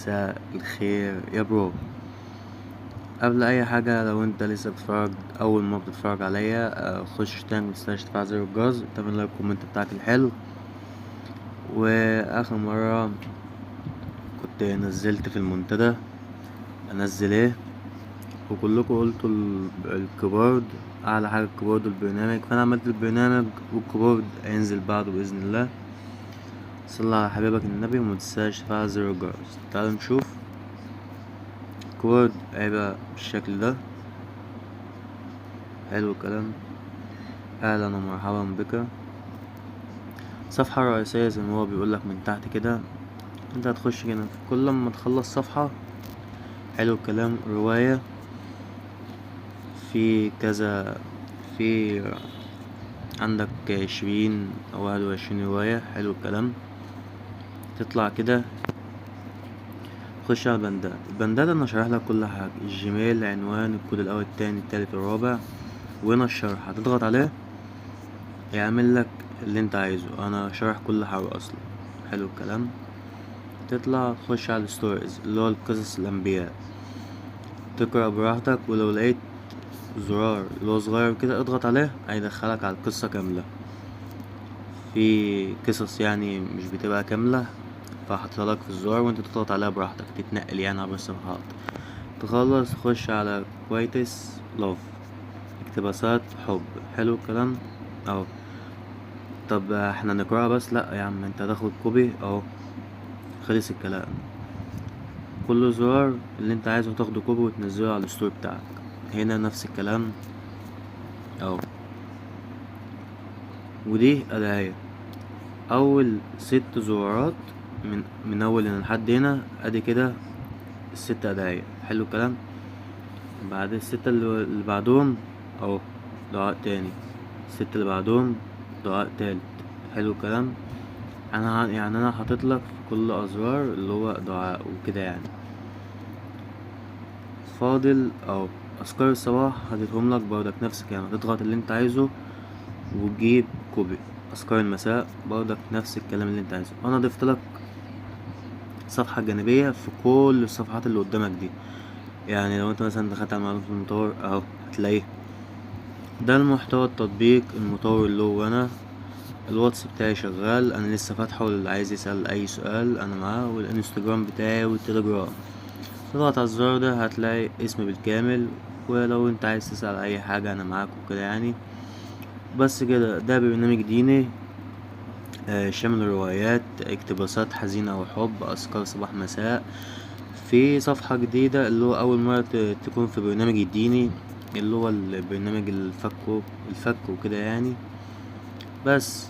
مساء الخير يا برو. قبل اي حاجة، لو انت لسه بتتفرج اول ما بتتفرج عليا، خش تاني متنساش تفعل زر الجرس وتعمل لايك الكومنت بتاعك الحلو. واخر مرة كنت نزلت في المنتدى انزل ايه، وكلكم قلتوا الكيبورد اعلى حاجة، الكيبورد البرنامج. فانا عملت البرنامج والكيبورد هينزل بعده باذن الله. صلى على حبيبك النبي ومتنساش تفعل زر الجرس. تعالوا نشوف. الكيبورد هيبقى بالشكل ده. حلو الكلام. اهلا ومرحبا بك. صفحة رئيسية زي ما هو بيقولك من تحت كده. انت هتخش هنا كل ما تخلص صفحة. حلو الكلام. رواية في كذا، في عندك 20 او 21 رواية. حلو الكلام. تطلع كده تخش على البندات. البندات انا شارح لك كل حاجة، الجيميل، عنوان، الكود الاول، التاني، التالت، الرابع، وهنا الشرح. هتضغط عليه يعمل لك اللي انت عايزه. انا شارح كل حاجة اصلا. حلو الكلام. تطلع تخش على الستوريز اللي هو القصص الانبياء، تقرأ براحتك. ولو لقيت زرار اللي هو صغير كده اضغط عليه هيدخلك على القصة كاملة. في قصص يعني مش بتبقى كاملة، فحطها لك في الزرار وانت تضغط عليها براحتك، تتنقل يعني عبر الصفحات. تخلص تخش على كويتس لوف، اقتباسات حب. حلو الكلام اهو. طب احنا نقرأها بس؟ لا يا عم، انت تاخد كوبي اهو. خلص الكلام. كل زرار اللي انت عايزه تاخده كوبي وتنزله على الستور بتاعك. هنا نفس الكلام اهو. ودي اداية اول 6 زرارات من اول هنا لحد هنا. ادي كده ال6 اداية. حلو الكلام. بعد ال6 اللي بعدهم اهو دعاء تاني. ال6 اللي بعدهم دعاء تالت. حلو الكلام. انا حاطط لك في كل ازرار اللي هو دعاء وكده يعني. فاضل اهو اذكار الصباح، هديتهم لك برضك نفس الكلام. هتضغط اللي انت عايزه وتجيب كوبي. اذكار المساء برضك نفس الكلام اللي انت عايزه. انا ضفت لك صفحة جانبية في كل الصفحات اللي قدامك دي. يعني لو انت مثلا دخلت على معلومات المطور اهو هتلاقيه. ده المحتوى التطبيق المطور اللي هو انا. الواتس بتاعي شغال، انا لسه فاتحه اللي عايز يسأل اي سؤال انا معاه، والانستجرام بتاعي والتليجرام. تضغط على الزرار ده هتلاقي اسمي بالكامل، ولو انت عايز تسأل اي حاجة انا معاك وكده يعني. بس كده. ده برنامج ديني شامل روايات، اقتباسات حزينة وحب، اذكار صباح مساء. في صفحة جديدة اللي هو اول مرة تكون في برنامج الديني، اللي هو البرنامج الفك وكده يعني. بس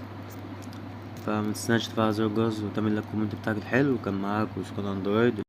فمتنساش تفعل زر الجرس وتعمل لك الكومنت بتاعك الحلو. وكان معاك وسكون اندرويد.